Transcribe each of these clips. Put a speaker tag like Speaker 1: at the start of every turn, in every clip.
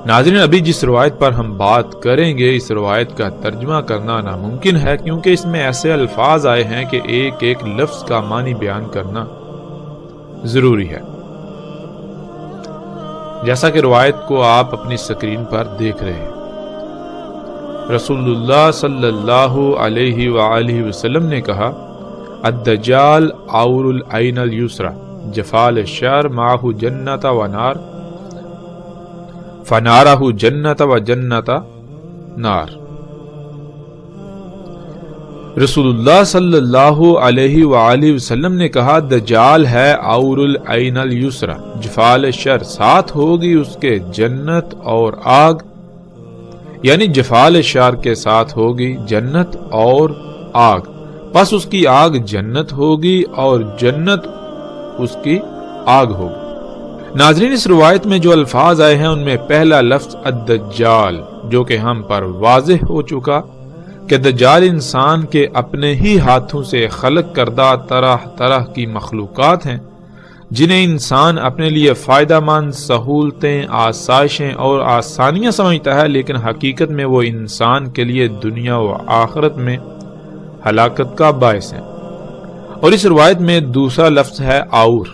Speaker 1: ناظرین، ابھی جس روایت پر ہم بات کریں گے اس روایت کا ترجمہ کرنا ناممکن ہے، کیونکہ اس میں ایسے الفاظ آئے ہیں کہ ایک ایک لفظ کا معنی بیان کرنا ضروری ہے، جیسا کہ روایت کو آپ اپنی سکرین پر دیکھ رہے ہیں۔ رسول اللہ صلی اللہ علیہ وآلہ وسلم نے کہا، الدجال عور العین الیسرا جفال الشعر معہ جنت و نار فنارہ جنت و جنت نار۔ رسول اللہ صلی اللہ علیہ وآلہ وسلم نے کہا، دجال ہے عور العین الیسرا جفال الشر، ساتھ ہوگی اس کے جنت اور آگ، یعنی جفال الشر کے ساتھ ہوگی جنت اور آگ، پس اس کی آگ جنت ہوگی اور جنت اس کی آگ ہوگی۔ ناظرین، اس روایت میں جو الفاظ آئے ہیں ان میں پہلا لفظ الدجال، جو کہ ہم پر واضح ہو چکا کہ دجال انسان کے اپنے ہی ہاتھوں سے خلق کردہ طرح طرح کی مخلوقات ہیں، جنہیں انسان اپنے لیے فائدہ مند سہولتیں، آسائشیں اور آسانیاں سمجھتا ہے، لیکن حقیقت میں وہ انسان کے لیے دنیا و آخرت میں ہلاکت کا باعث ہے۔ اور اس روایت میں دوسرا لفظ ہے عور،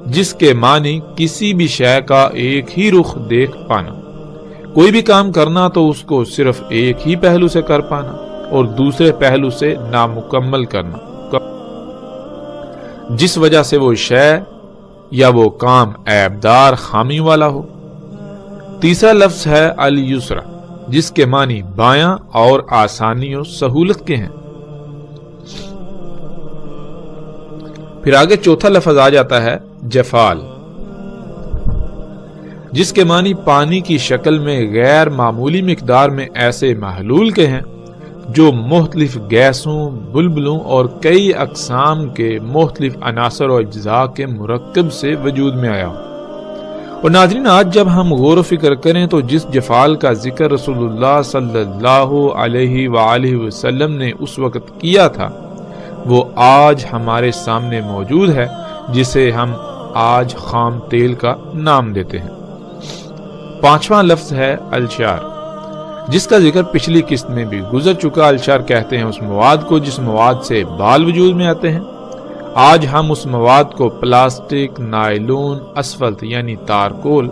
Speaker 1: جس کے معنی کسی بھی شے کا ایک ہی رخ دیکھ پانا، کوئی بھی کام کرنا تو اس کو صرف ایک ہی پہلو سے کر پانا اور دوسرے پہلو سے نامکمل کرنا، جس وجہ سے وہ شے یا وہ کام عیبدار، خامی والا ہو۔ تیسرا لفظ ہے الیسرا، جس کے معنی بایاں اور آسانی و سہولت کے ہیں۔ پھر آگے چوتھا لفظ آ جاتا ہے جفال، جس کے معنی پانی کی شکل میں غیر معمولی مقدار میں ایسے محلول کے ہیں جو مختلف گیسوں، بلبلوں اور کئی اقسام کے مختلف عناصر و اجزاء کے مرکب سے وجود میں آیا ہو۔ اور ناظرین، آج جب ہم غور و فکر کریں تو جس جفال کا ذکر رسول اللہ صلی اللہ علیہ وآلہ وسلم نے اس وقت کیا تھا، وہ آج ہمارے سامنے موجود ہے، جسے ہم آج خام تیل کا نام دیتے ہیں۔ پانچواں لفظ ہے الشار، جس کا ذکر پچھلی قسط میں بھی گزر چکا۔ الشار کہتے ہیں اس مواد کو جس مواد سے بال وجود میں آتے ہیں۔ آج ہم اس مواد کو پلاسٹک، نائلون، اسفلت یعنی تارکول،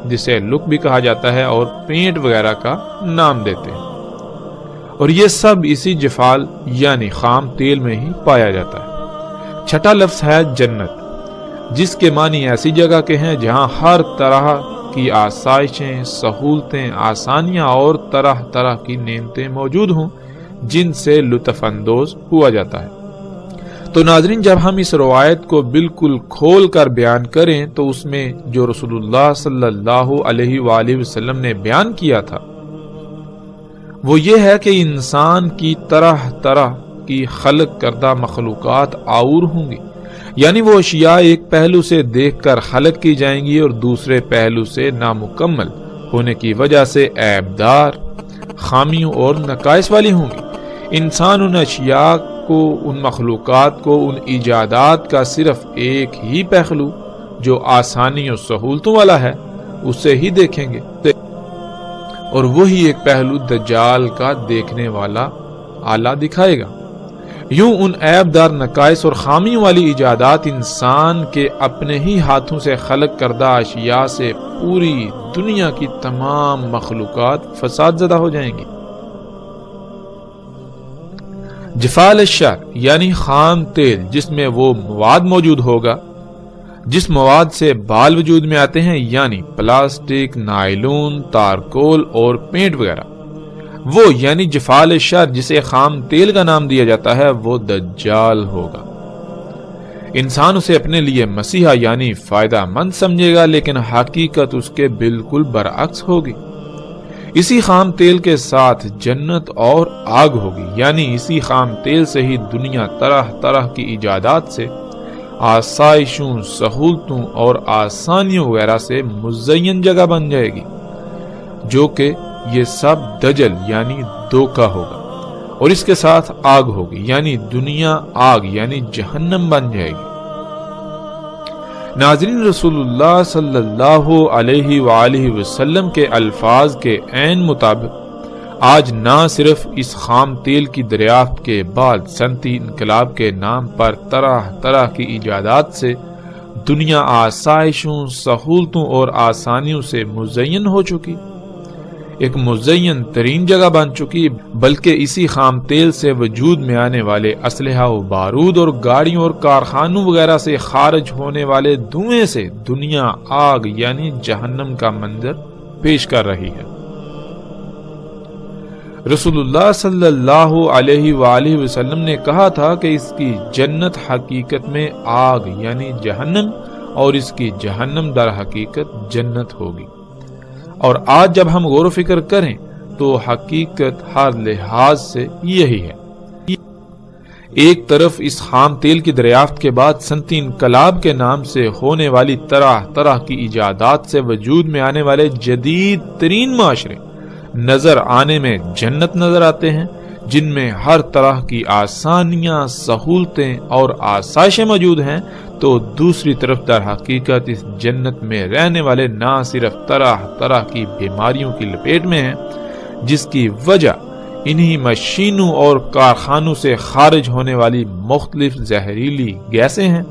Speaker 1: جسے لک بھی کہا جاتا ہے، اور پینٹ وغیرہ کا نام دیتے ہیں، اور یہ سب اسی جفال یعنی خام تیل میں ہی پایا جاتا ہے۔ چھٹا لفظ ہے جنت، جس کے معنی ایسی جگہ کے ہیں جہاں ہر طرح کی آسائشیں، سہولتیں، آسانیاں اور طرح طرح کی نعمتیں موجود ہوں، جن سے لطف اندوز ہوا جاتا ہے۔ تو ناظرین، جب ہم اس روایت کو بالکل کھول کر بیان کریں تو اس میں جو رسول اللہ صلی اللہ علیہ وآلہ وسلم نے بیان کیا تھا وہ یہ ہے کہ انسان کی طرح طرح کی خلق کردہ مخلوقات عور ہوں گی، یعنی وہ اشیاء ایک پہلو سے دیکھ کر خلق کی جائیں گی اور دوسرے پہلو سے نامکمل ہونے کی وجہ سے عیبدار، خامیوں اور نقائص والی ہوں گی۔ انسان ان اشیاء کو، ان مخلوقات کو، ان ایجادات کا صرف ایک ہی پہلو جو آسانی اور سہولتوں والا ہے اسے ہی دیکھیں گے، اور وہی ایک پہلو دجال کا دیکھنے والا آلہ دکھائے گا۔ یوں ان عیبدار، نقائص اور خامیوں والی ایجادات انسان کے اپنے ہی ہاتھوں سے خلق کردہ اشیاء سے پوری دنیا کی تمام مخلوقات فساد زدہ ہو جائیں گی۔ جفال الشر یعنی خام تیل، جس میں وہ مواد موجود ہوگا جس مواد سے بال وجود میں آتے ہیں، یعنی پلاسٹک، نائلون، تارکول اور پینٹ وغیرہ، وہ یعنی جفال الشر جسے خام تیل کا نام دیا جاتا ہے، وہ دجال ہوگا۔ انسان اسے اپنے لیے مسیحا یعنی فائدہ مند سمجھے گا، لیکن حقیقت اس کے بالکل برعکس ہوگی۔ اسی خام تیل کے ساتھ جنت اور آگ ہوگی، یعنی اسی خام تیل سے ہی دنیا طرح طرح کی ایجادات سے، آسائشوں، سہولتوں اور آسانیوں وغیرہ سے مزین جگہ بن جائے گی، جو کہ یہ سب دجل یعنی دھوکہ ہوگا، اور اس کے ساتھ آگ ہوگی، یعنی دنیا آگ یعنی جہنم بن جائے گی۔ ناظرین، رسول اللہ صلی اللہ علیہ وآلہ وسلم کے الفاظ کے عین مطابق آج نہ صرف اس خام تیل کی دریافت کے بعد صنعتی انقلاب کے نام پر طرح طرح کی ایجادات سے دنیا آسائشوں، سہولتوں اور آسانیوں سے مزین ہو چکی، ایک مزین ترین جگہ بن چکی، بلکہ اسی خام تیل سے وجود میں آنے والے اسلحہ و بارود اور گاڑیوں اور کارخانوں وغیرہ سے خارج ہونے والے دھوئیں سے دنیا آگ یعنی جہنم کا منظر پیش کر رہی ہے۔ رسول اللہ صلی اللہ علیہ وآلہ وسلم نے کہا تھا کہ اس کی جنت حقیقت میں آگ یعنی جہنم اور اس کی جہنم در حقیقت جنت ہوگی، اور آج جب ہم غور و فکر کریں تو حقیقت ہر لحاظ سے یہی ہے۔ ایک طرف اس خام تیل کی دریافت کے بعد صنعتی انقلاب کے نام سے ہونے والی طرح طرح کی ایجادات سے وجود میں آنے والے جدید ترین معاشرے نظر آنے میں جنت نظر آتے ہیں، جن میں ہر طرح کی آسانیاں، سہولتیں اور آسائشیں موجود ہیں، تو دوسری طرف در حقیقت اس جنت میں رہنے والے نہ صرف طرح طرح کی بیماریوں کی لپیٹ میں ہیں، جس کی وجہ انہی مشینوں اور کارخانوں سے خارج ہونے والی مختلف زہریلی گیسیں ہیں،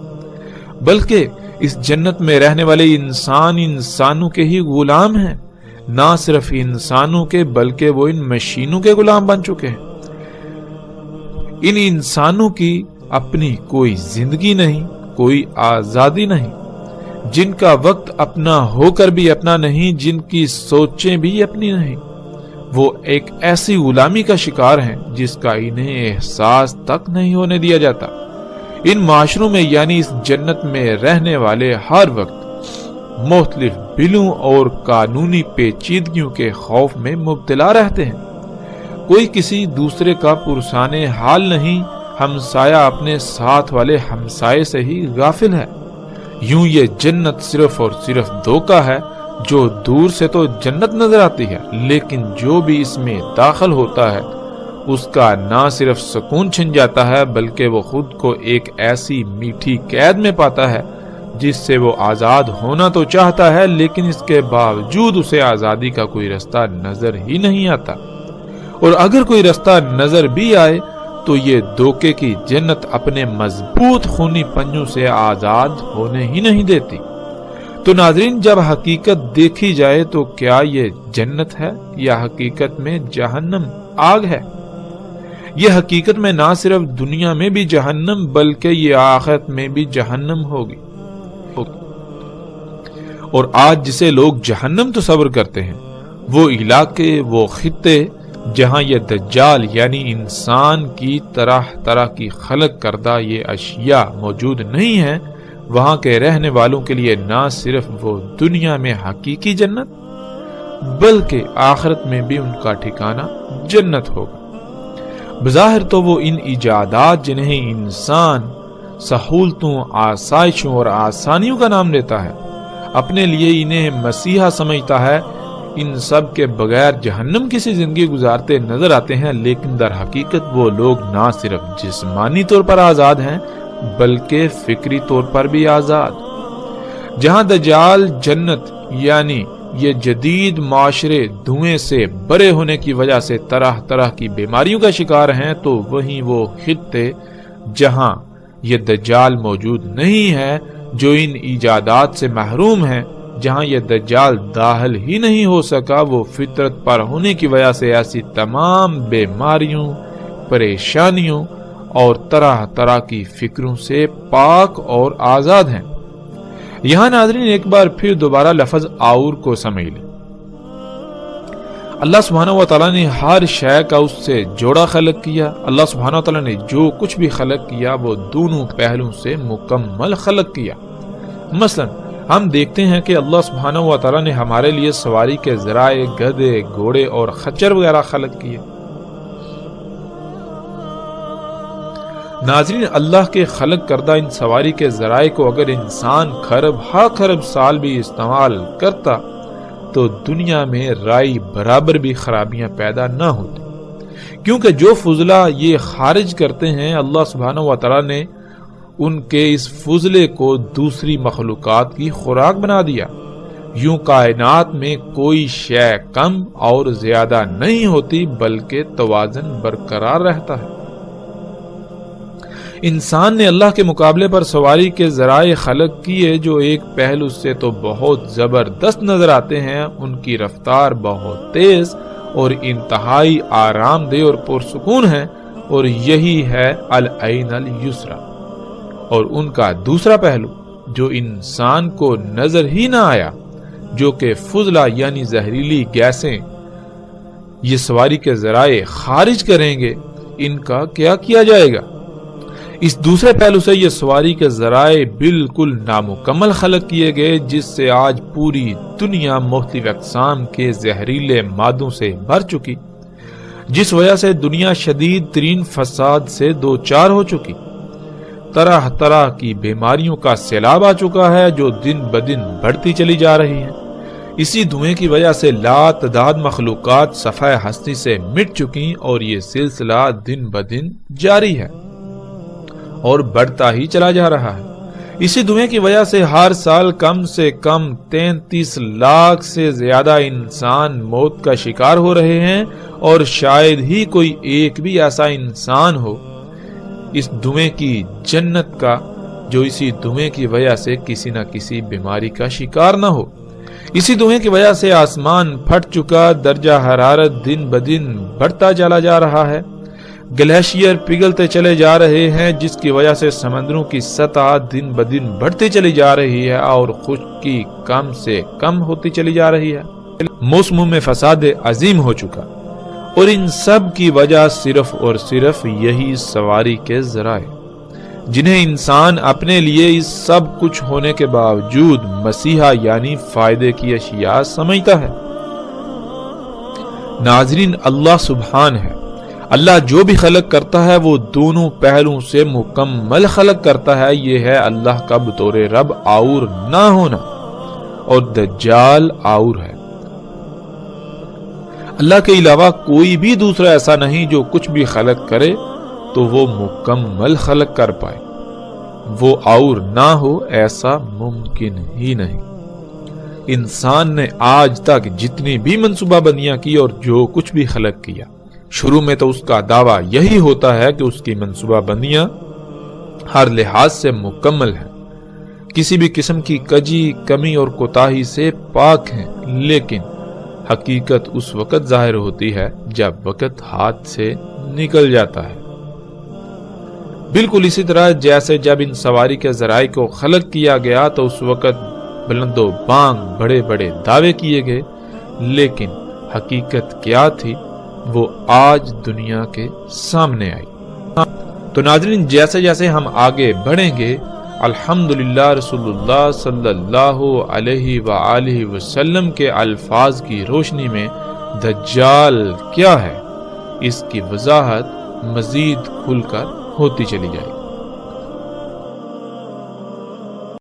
Speaker 1: بلکہ اس جنت میں رہنے والے انسان انسانوں کے ہی غلام ہیں، نہ صرف انسانوں کے بلکہ وہ ان مشینوں کے غلام بن چکے ہیں۔ ان انسانوں کی اپنی کوئی زندگی نہیں، کوئی آزادی نہیں، جن کا وقت اپنا ہو کر بھی اپنا نہیں، جن کی سوچیں بھی اپنی نہیں، وہ ایک ایسی غلامی کا شکار ہیں جس کا انہیں احساس تک نہیں ہونے دیا جاتا۔ ان معاشروں میں یعنی اس جنت میں رہنے والے ہر وقت مختلف بلوں اور قانونی پیچیدگیوں کے خوف میں مبتلا رہتے ہیں۔ کوئی کسی دوسرے کا پرسان حال نہیں، ہمسایہ اپنے ساتھ والے ہمسائے سے ہی غافل ہے۔ یوں یہ جنت صرف اور صرف دھوکہ ہے، جو دور سے تو جنت نظر آتی ہے، لیکن جو بھی اس میں داخل ہوتا ہے اس کا نہ صرف سکون چھن جاتا ہے، بلکہ وہ خود کو ایک ایسی میٹھی قید میں پاتا ہے جس سے وہ آزاد ہونا تو چاہتا ہے، لیکن اس کے باوجود اسے آزادی کا کوئی رستہ نظر ہی نہیں آتا، اور اگر کوئی رستہ نظر بھی آئے تو یہ دھوکے کی جنت اپنے مضبوط خونی پنجوں سے آزاد ہونے ہی نہیں دیتی۔ تو ناظرین، جب حقیقت دیکھی جائے تو کیا یہ جنت ہے یا حقیقت میں جہنم آگ ہے؟ یہ حقیقت میں نہ صرف دنیا میں بھی جہنم بلکہ یہ آخرت میں بھی جہنم ہوگی، اور آج جسے لوگ جہنم تصور کرتے ہیں وہ علاقے، وہ خطے جہاں یہ دجال یعنی انسان کی طرح طرح کی خلق کردہ یہ اشیاء موجود نہیں ہیں، وہاں کے رہنے والوں کے لیے نہ صرف وہ دنیا میں حقیقی جنت بلکہ آخرت میں بھی ان کا ٹھکانہ جنت ہوگا۔ بظاہر تو وہ ان ایجادات جنہیں انسان سہولتوں، آسائشوں اور آسانیوں کا نام دیتا ہے، اپنے لیے انہیں مسیحا سمجھتا ہے، ان سب کے بغیر جہنم کسی زندگی گزارتے نظر آتے ہیں، لیکن در حقیقت وہ لوگ نہ صرف جسمانی طور پر آزاد ہیں بلکہ فکری طور پر بھی آزاد۔ جہاں دجال جنت یعنی یہ جدید معاشرے دھوئیں سے بھرے ہونے کی وجہ سے طرح طرح کی بیماریوں کا شکار ہیں، تو وہیں وہ خطے جہاں یہ دجال موجود نہیں ہے، جو ان ایجادات سے محروم ہیں، جہاں یہ دجال داخل ہی نہیں ہو سکا، وہ فطرت پر ہونے کی وجہ سے ایسی تمام بیماریوں، پریشانیوں اور طرح طرح کی فکروں سے پاک اور آزاد ہیں۔ یہاں ناظرین ایک بار پھر دوبارہ لفظ آور کو سمجھ لیں۔ اللہ سبحانہ و تعالیٰ نے ہر شے کا اس سے جوڑا خلق کیا۔ اللہ سبحانہ و تعالیٰ نے جو کچھ بھی خلق کیا وہ دونوں پہلوں سے مکمل خلق کیا۔ مثلا ہم دیکھتے ہیں کہ اللہ سبحانہ و تعالیٰ نے ہمارے لیے سواری کے ذرائع گدھے، گھوڑے اور خچر وغیرہ خلق کیے۔ ناظرین، اللہ کے خلق کردہ ان سواری کے ذرائع کو اگر انسان خرب ہا خرب سال بھی استعمال کرتا تو دنیا میں رائی برابر بھی خرابیاں پیدا نہ ہوتی، کیونکہ جو فضلہ یہ خارج کرتے ہیں اللہ سبحانہ و تعالیٰ نے ان کے اس فضلے کو دوسری مخلوقات کی خوراک بنا دیا۔ یوں کائنات میں کوئی شے کم اور زیادہ نہیں ہوتی بلکہ توازن برقرار رہتا ہے۔ انسان نے اللہ کے مقابلے پر سواری کے ذرائع خلق کیے جو ایک پہلو سے تو بہت زبردست نظر آتے ہیں، ان کی رفتار بہت تیز اور انتہائی آرام دہ اور پرسکون ہے، اور یہی ہے العین الیسری۔ اور ان کا دوسرا پہلو جو انسان کو نظر ہی نہ آیا، جو کہ فضلہ یعنی زہریلی گیسیں یہ سواری کے ذرائع خارج کریں گے، ان کا کیا کیا جائے گا؟ اس دوسرے پہلو سے یہ سواری کے ذرائع بالکل نامکمل خلق کیے گئے، جس سے آج پوری دنیا مختلف اقسام کے زہریلے مادوں سے بھر چکی، جس وجہ سے دنیا شدید ترین فساد سے دوچار ہو چکی۔ طرح طرح کی بیماریوں کا سیلاب آ چکا ہے جو دن بدن بڑھتی چلی جا رہی ہیں۔ اسی دھوئیں کی وجہ سے لاتعداد مخلوقات صفحہ ہستی سے مٹ چکی، اور یہ سلسلہ دن بدن جاری ہے اور بڑھتا ہی چلا جا رہا ہے۔ اسی دھوئیں کی وجہ سے ہر سال کم سے کم 33 لاکھ سے زیادہ انسان موت کا شکار ہو رہے ہیں، اور شاید ہی کوئی ایک بھی ایسا انسان ہو اس دھوئیں کی جنت کا جو اسی دھوئیں کی وجہ سے کسی نہ کسی بیماری کا شکار نہ ہو۔ اسی دھوئیں کی وجہ سے آسمان پھٹ چکا، درجہ حرارت دن بدن بڑھتا چلا جا رہا ہے، گلیشیئر پگھلتے چلے جا رہے ہیں، جس کی وجہ سے سمندروں کی سطح دن بدن بڑھتی چلی جا رہی ہے اور خشکی کم سے کم ہوتی چلی جا رہی ہے۔ موسموں میں فساد عظیم ہو چکا، اور ان سب کی وجہ صرف اور صرف یہی سواری کے ذرائع، جنہیں انسان اپنے لیے اس سب کچھ ہونے کے باوجود مسیحا یعنی فائدے کی اشیاء سمجھتا ہے۔ ناظرین، اللہ سبحان ہے۔ اللہ جو بھی خلق کرتا ہے وہ دونوں پہلوؤں سے مکمل خلق کرتا ہے۔ یہ ہے اللہ کا بطور رب اور نہ ہونا، اور دجال اور ہے۔ اللہ کے علاوہ کوئی بھی دوسرا ایسا نہیں جو کچھ بھی خلق کرے تو وہ مکمل خلق کر پائے، وہ اور نہ ہو ایسا ممکن ہی نہیں۔ انسان نے آج تک جتنی بھی منصوبہ بندیاں کی اور جو کچھ بھی خلق کیا، شروع میں تو اس کا دعویٰ یہی ہوتا ہے کہ اس کی منصوبہ بندیاں ہر لحاظ سے مکمل ہیں، کسی بھی قسم کی کجی، کمی اور کوتاہی سے پاک ہیں، لیکن حقیقت اس وقت ظاہر ہوتی ہے جب وقت ہاتھ سے نکل جاتا ہے۔ بالکل اسی طرح جیسے جب ان سواری کے ذرائع کو خلق کیا گیا تو اس وقت بلند و بانگ بڑے بڑے دعوے کیے گئے، لیکن حقیقت کیا تھی وہ آج دنیا کے سامنے آئی۔ تو ناظرین، جیسے جیسے ہم آگے بڑھیں گے، الحمدللہ رسول اللہ صلی اللہ علیہ وآلہ وسلم کے الفاظ کی روشنی میں دجال کیا ہے، اس کی وضاحت مزید کھل کر ہوتی چلی جائے گی۔